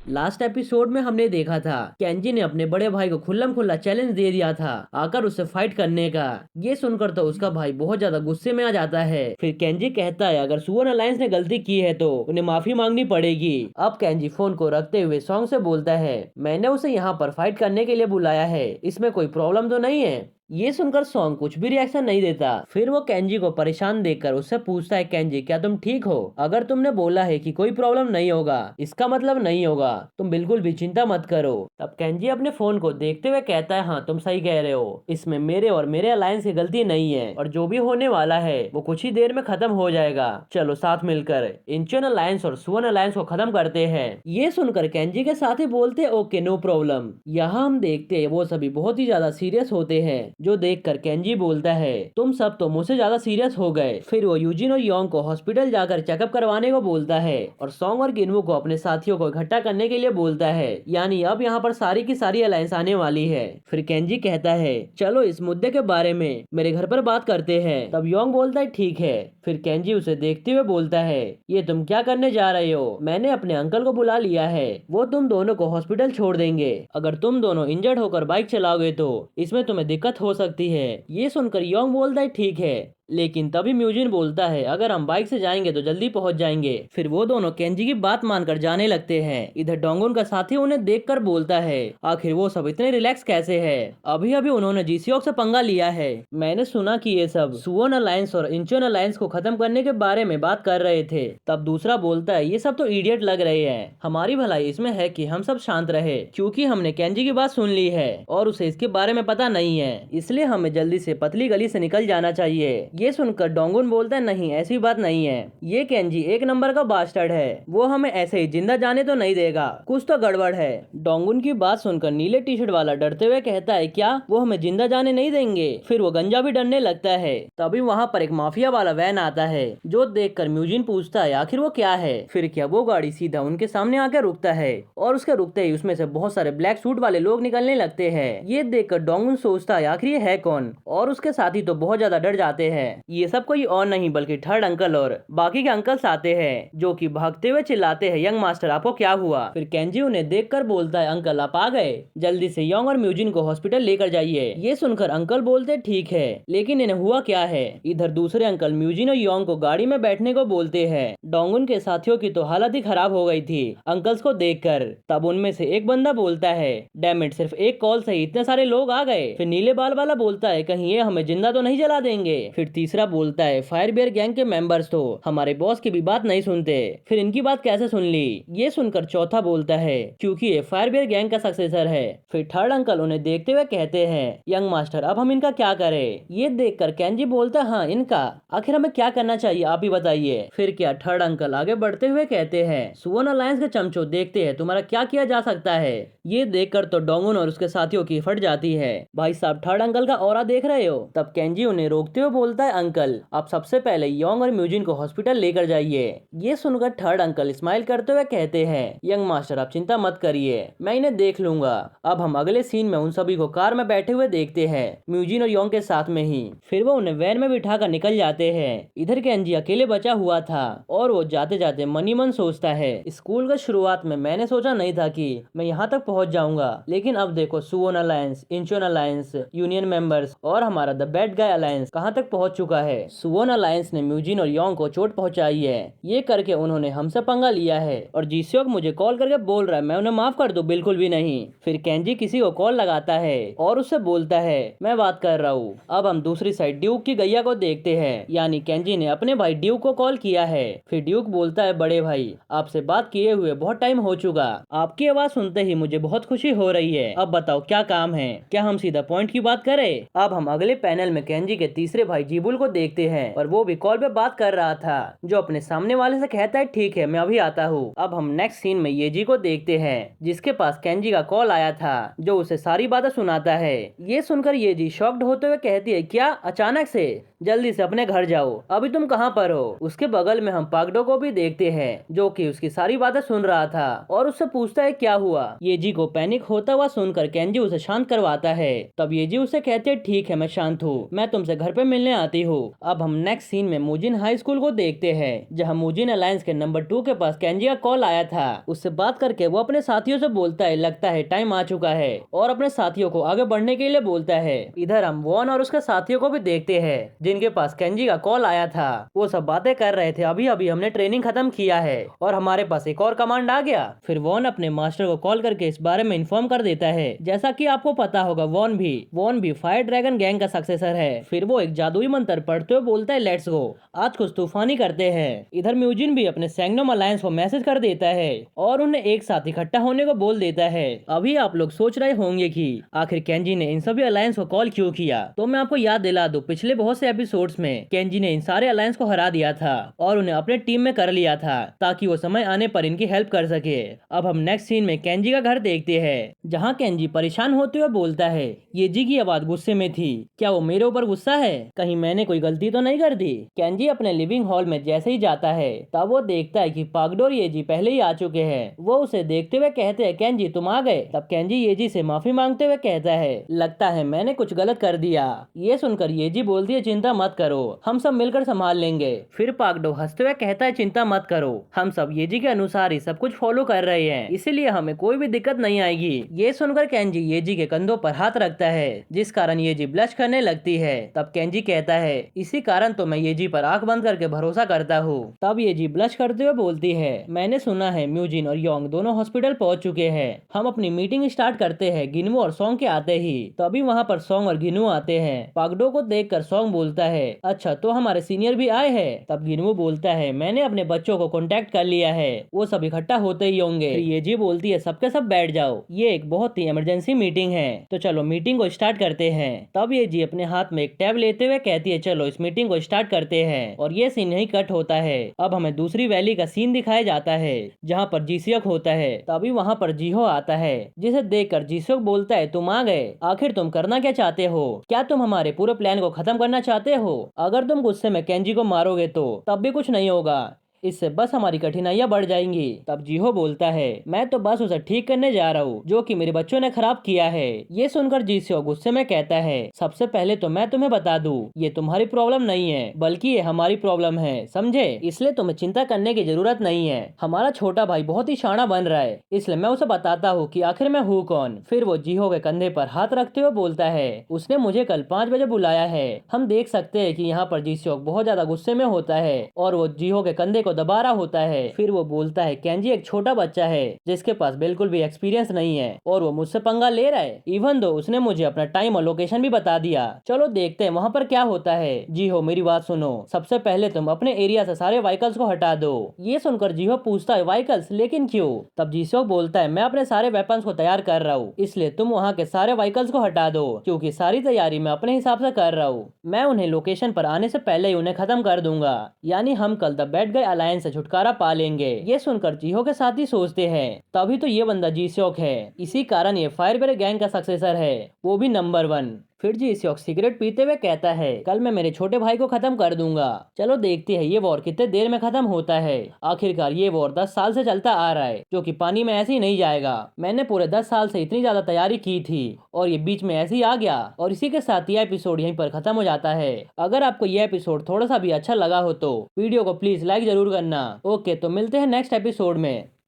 Last episode में हमने देखा था केंजी ने अपने बड़े भाई को खुल्लम खुल्ला चैलेंज दे दिया था आकर उससे फाइट करने का। ये सुनकर तो उसका भाई बहुत ज्यादा गुस्से में आ जाता है। फिर केंजी कहता है अगर सुवन अलायंस ने गलती की है तो उन्हें माफी मांगनी पड़ेगी। अब केंजी फोन को रखते हुए सॉन्ग से बोलता है मैंने उसे यहाँ पर फाइट करने के लिए बुलाया है, इसमें कोई प्रॉब्लम तो नहीं है। ये सुनकर सॉन्ग कुछ भी रिएक्शन नहीं देता। फिर वो केंजी को परेशान देखकर उससे पूछता है केंजी क्या तुम ठीक हो? अगर तुमने बोला है कि कोई प्रॉब्लम नहीं होगा इसका मतलब नहीं होगा, तुम बिल्कुल भी चिंता मत करो। तब केंजी अपने फोन को देखते हुए कहता है हाँ तुम सही कह रहे हो, इसमें मेरे और मेरे अलायंस की गलती नहीं है और जो भी होने वाला है वो कुछ ही देर में खत्म हो जाएगा। चलो साथ मिलकर इंचियन अलायंस और सुवन अलायंस को खत्म करते हैं। ये सुनकर केंजी के साथ ही बोलते ओके नो प्रॉब्लम। यहाँ हम देखते हैं वो सभी बहुत ही ज्यादा सीरियस होते हैं, जो देखकर केंजी बोलता है तुम सब तो मुझसे ज्यादा सीरियस हो गए। फिर वो यूजिन और योंग को हॉस्पिटल जाकर चेकअप करवाने को बोलता है और सॉन्ग और गिनवू को अपने साथियों को इकट्ठा करने के लिए बोलता है, यानी अब यहाँ पर सारी की सारी अलायंस आने वाली है। फिर केंजी कहता है चलो इस मुद्दे के बारे में मेरे घर पर बात करते हैं। तब योंग बोलता है ठीक है। फिर केंजी उसे देखते हुए बोलता है ये तुम क्या करने जा रहे हो? मैंने अपने अंकल को बुला लिया है, वो तुम दोनों को हॉस्पिटल छोड़ देंगे। अगर तुम दोनों इंजर्ड होकर बाइक चलाओगे तो इसमें तुम्हें दिक्कत हो सकती है। ये सुनकर योंग बोलता है ठीक है, लेकिन तभी म्यूजिन बोलता है अगर हम बाइक से जाएंगे तो जल्दी पहुंच जाएंगे। फिर वो दोनों केंजी की बात मानकर जाने लगते हैं। इधर डोंगुन का साथी उन्हें देखकर बोलता है आखिर वो सब इतने रिलैक्स कैसे है? अभी अभी उन्होंने जीसीओक से पंगा लिया है। मैंने सुना कि ये सब सुवन अलायंस और इंचियन अलायंस को खत्म करने के बारे में बात कर रहे थे। तब दूसरा बोलता है ये सब तो इडियट लग रहे हैं, हमारी भलाई इसमें है कि हम सब शांत रहे क्योंकि हमने केंजी की बात सुन ली है और उसे इसके बारे में पता नहीं है, इसलिए हमें जल्दी से पतली गली से निकल जाना चाहिए। ये सुनकर डोंगुन बोलता है नहीं ऐसी बात नहीं है, ये केंजी एक नंबर का बास्टर्ड है, वो हमें ऐसे ही जिंदा जाने तो नहीं देगा, कुछ तो गड़बड़ है। डोंगुन की बात सुनकर नीले टी शर्ट वाला डरते हुए कहता है क्या वो हमें जिंदा जाने नहीं देंगे? फिर वो गंजा भी डरने लगता है। तभी वहाँ पर एक माफिया वाला वैन आता है, जो देखकर म्यूजिन पूछता है आखिर वो क्या है? फिर क्या वो गाड़ी सीधा उनके सामने आकर रुकता है और उसके रुकते ही उसमें से बहुत सारे ब्लैक सूट वाले लोग निकलने लगते हैं। ये देखकर डोंगुन सोचता है आखिर ये है कौन, और उसके साथी तो बहुत ज्यादा डर जाते हैं। ये सब कोई और नहीं बल्कि थर्ड अंकल और बाकी के अंकल्स आते हैं, जो कि भागते हुए चिल्लाते हैं यंग मास्टर आपको क्या हुआ? फिर केंजी उन्हें देखकर बोलता है अंकल आप आ गए, जल्दी से योंग और म्यूजिन को हॉस्पिटल लेकर जाइए। ये सुनकर अंकल बोलते ठीक है, लेकिन इन्हें हुआ क्या है? इधर दूसरे अंकल म्यूजिन और योंग को गाड़ी में बैठने को बोलते हैं। डोंगुन के साथियों की तो हालत ही खराब हो गई थी अंकल्स को देखकर। तब उनमें से एक बंदा बोलता है डैम इट, सिर्फ एक कॉल से ही इतने सारे लोग आ गए। फिर नीले बाल वाला बोलता है कहीं ये हमें जिंदा तो नहीं जला देंगे? फिर तीसरा बोलता है फायर बियर गैंग के मेंबर्स तो हमारे बॉस की भी बात नहीं सुनते, फिर इनकी बात कैसे सुन ली? ये सुनकर चौथा बोलता है क्योंकि ये फायर बियर गैंग का सक्सेसर है। फिर थर्ड अंकल उन्हें देखते हुए कहते हैं यंग मास्टर अब हम इनका क्या करें? ये देखकर केंजी बोलता हाँ इनका, आखिर हमें क्या करना चाहिए आप ही बताइए। फिर क्या थर्ड अंकल आगे बढ़ते हुए कहते हैं सुवन अलायंस के चमचो देखते हैं तुम्हारा क्या किया जा सकता है। ये देखकर तो डोंगुन और उसके साथियों की फट जाती है। भाई साहब थर्ड अंकल का ऑरा देख रहे हो? तब केंजी उन्हें रोकते हुए बोलता है अंकल आप सबसे पहले योंग और म्यूजिन को हॉस्पिटल लेकर जाइए। ये सुनकर थर्ड अंकल स्माइल करते हुए कहते हैं यंग मास्टर आप चिंता मत करिए, मैं इन्हें देख लूंगा। अब हम अगले सीन में उन सभी को कार में बैठे हुए देखते हैं, म्यूजिन और योंग के साथ में ही। फिर वो उन्हें वैन में बिठा कर निकल जाते हैं। इधर केंजी अकेले बचा हुआ था और वो जाते जाते मनी मन सोचता है स्कूल के शुरुआत में मैंने सोचा नहीं था कि मैं यहाँ तक पहुँच जाऊंगा, लेकिन अब देखो सुवन अलायंस, इंचियन अलायंस, यूनियन मेंबर्स और हमारा द बैड गाय अलायंस कहाँ तक पहुँच चुका है। सुवन अलायंस ने म्यूजिन और योंग को चोट पहुंचाई है, ये करके उन्होंने हमसे पंगा लिया है और जीसियोक मुझे कॉल करके बोल रहा है मैं उन्हें माफ कर दूं, बिल्कुल भी नहीं। फिर केंजी किसी को कॉल लगाता है और उससे बोलता है मैं बात कर रहा हूँ। अब हम दूसरी साइड ड्यूक की गैया को देखते हैं, यानी केंजी ने अपने भाई ड्यूक को कॉल किया है। फिर ड्यूक बोलता है बड़े भाई आपसे बात किए हुए बहुत टाइम हो चुका, आपकी आवाज सुनते ही मुझे बहुत खुशी हो रही है, अब बताओ क्या काम है? क्या हम सीधा पॉइंट की बात करें? अब हम अगले पैनल में केंजी के तीसरे भाई जीबुल को देखते हैं और वो भी कॉल पे बात कर रहा था, जो अपने सामने वाले से कहता है ठीक है मैं अभी आता हूँ। अब हम नेक्स्ट सीन में येजी को देखते हैं, जिसके पास केंजी का कॉल आया था, जो उसे सारी बातें सुनाता है। ये सुनकर येजी शॉक्ड होते हुए कहती है क्या अचानक से, जल्दी से अपने घर जाओ, अभी तुम कहाँ पर हो? उसके बगल में हम पागडो को भी देखते हैं, जो कि उसकी सारी बातें सुन रहा था और उससे पूछता है क्या हुआ। येजी को पैनिक होता हुआ सुनकर केंजी उसे शांत करवाता है। तब येजी उसे कहते है ठीक है मैं शांत हूँ, मैं तुमसे घर पे मिलने आता आती हो। अब हम नेक्स्ट सीन में मूजिन हाई स्कूल को देखते हैं, जहाँ मूजिन अलायंस के नंबर 2 के पास केंजी का कॉल आया था। उससे बात करके वो अपने साथियों से बोलता है लगता है टाइम आ चुका है, और अपने साथियों को आगे बढ़ने के लिए बोलता है। इधर हम वॉन और उसके साथियों को भी देखते हैं जिनके पास केंजी का कॉल आया था। वो सब बातें कर रहे थे, अभी अभी हमने ट्रेनिंग खत्म किया है और हमारे पास एक और कमांड आ गया। फिर वॉन अपने मास्टर को कॉल करके इस बारे में इन्फॉर्म कर देता है। जैसा कि आपको पता होगा वॉन भी फायर ड्रैगन गैंग का सक्सेसर है। फिर वो एक जादुई मंत्र पढ़ते हुए बोलता है लेट्स गो, आज कुछ तूफानी करते हैं। इधर म्यूजिन भी अपने सैंगनम अलायंस को मैसेज कर देता है और उन्हें एक साथ इकट्ठा होने को बोल देता है। अभी आप लोग सोच रहे होंगे कि आखिर केंजी ने इन सभी अलायंस को कॉल क्यों किया, तो मैं आपको याद दिला दूं, पिछले बहुत से एपिसोड्स में केंजी ने इन सारे अलायंस को हरा दिया था और उन्हें अपने टीम में कर लिया था ताकि वो समय आने पर इनकी हेल्प कर सके। अब हम नेक्स्ट सीन में केंजी का घर देखते हैं, जहाँ केंजी परेशान होते हुए बोलता है येजी की आवाज गुस्से में थी, क्या वो मेरे ऊपर गुस्सा है, कहीं मैंने कोई गलती तो नहीं कर दी। केंजी अपने लिविंग हॉल में जैसे ही जाता है तब वो देखता है कि पागडो और येजी पहले ही आ चुके हैं। वो उसे देखते हुए कहते हैं केंजी तुम आ गए। तब केंजी येजी से माफी मांगते हुए कहता है लगता है मैंने कुछ गलत कर दिया। ये सुनकर येजी बोलती है चिंता मत करो, हम सब मिलकर संभाल लेंगे। फिर पागडो हंसते हुए कहता है चिंता मत करो, हम सब येजी के अनुसार ही सब कुछ फॉलो कर रहे हैं, इसीलिए हमें कोई भी दिक्कत नहीं आएगी। ये सुनकर केंजी येजी के कंधों पर हाथ रखता है जिस कारण येजी ब्लश करने लगती है। तब केंजी कहता है इसी कारण तो मैं येजी पर आंख बंद करके भरोसा करता हूँ। तब येजी ब्लश करते हुए बोलती है मैंने सुना है म्यूजिन और योंग दोनों हॉस्पिटल पहुंच चुके हैं, हम अपनी मीटिंग स्टार्ट करते हैं। गिनवो और सॉन्ग के आते ही तभी वहाँ पर सॉन्ग और गिनवो आते हैं। पागडो को देखकर सॉन्ग बोलता है अच्छा तो हमारे सीनियर भी आए हैं। तब गिनवो बोलता है मैंने अपने बच्चों को कॉन्टेक्ट कर लिया है, वो सब इकट्ठा होते ही होंगे। फिर येजी बोलती है सबके सब बैठ जाओ, ये एक बहुत ही इमरजेंसी मीटिंग है, तो चलो मीटिंग को स्टार्ट करते हैं। तब येजी अपने हाथ में एक टैब लेते हुए कहती है चलो इस मीटिंग को स्टार्ट करते हैं, और ये सीन यही कट होता है। अब हमें दूसरी वैली का सीन दिखाया जाता है जहाँ पर जीसियक होता है। तभी वहाँ पर जीहो आता है, जिसे देखकर जीसियक बोलता है तुम आ गए, आखिर तुम करना क्या चाहते हो, क्या तुम हमारे पूरे प्लान को खत्म करना चाहते हो, अगर तुम गुस्से में केंजी को मारोगे तो तब भी कुछ नहीं होगा, इससे बस हमारी कठिनाइयां बढ़ जाएंगी। तब जीहो बोलता है मैं तो बस उसे ठीक करने जा रहा हूँ जो कि मेरे बच्चों ने खराब किया है। ये सुनकर जीसियो गुस्से में कहता है सबसे पहले तो मैं तुम्हें बता दूं ये तुम्हारी प्रॉब्लम नहीं है बल्कि ये हमारी प्रॉब्लम है, समझे, इसलिए तुम्हें चिंता करने की जरूरत नहीं है। हमारा छोटा भाई बहुत ही शाना बन रहा है, इसलिए मैं उसे बताता हूँ कि आखिर मैं हूँ कौन। फिर वो जीहो के कंधे पर हाथ रखते हुए बोलता है उसने मुझे कल 5 बजे बुलाया है। हम देख सकते हैं कि यहाँ पर जीसियो बहुत ज्यादा गुस्से में होता है और वो जीहो के कंधे दबा रहा होता है। फिर वो बोलता है केंजी एक छोटा बच्चा है जिसके पास बिल्कुल भी एक्सपीरियंस नहीं है और वो मुझसे पंगा ले रहा है, इवन दो उसने मुझे अपना टाइम और लोकेशन भी बता दिया। चलो देखते हैं वहाँ पर क्या होता है। जीहो मेरी बात सुनो, सबसे पहले तुम अपने एरिया से सारे व्हीकल्स को हटा दो। ये सुनकर जीहो पूछता है व्हीकल्स, लेकिन क्यों। तब जीसो बोलता है मैं अपने सारे वेपन्स को तैयार कर रहा हूँ, इसलिए तुम वहाँ के सारे व्हीकल्स को हटा दो, क्योंकि सारी तैयारी मैं अपने हिसाब से कर रहा हूँ। मैं उन्हें लोकेशन पर आने से पहले ही उन्हें खत्म कर दूंगा, यानी हम कल द बैड गाय अलायंस से छुटकारा पा लेंगे। ये सुनकर जीहो के साथ ही सोचते हैं तभी तो ये बंदा जीसोक है, इसी कारण ये फायरब्रेड गैंग का सक्सेसर है, वो भी नंबर 1। फिर जीसोक सिगरेट पीते हुए कहता है कल मैं मेरे छोटे भाई को खत्म कर दूंगा। चलो देखते हैं ये वॉर कितने देर में खत्म होता है। आखिरकार ये वॉर 10 साल से चलता आ रहा है, जो कि पानी में ऐसे ही नहीं जाएगा। मैंने पूरे 10 साल से इतनी ज्यादा तैयारी की थी और ये बीच में ऐसे ही आ गया, और इसी के साथ ये एपिसोड यहीं पर खत्म हो जाता है। अगर आपको ये एपिसोड थोड़ा सा भी अच्छा लगा हो तो वीडियो को प्लीज लाइक जरूर करना। ओके, तो मिलते हैं नेक्स्ट एपिसोड में।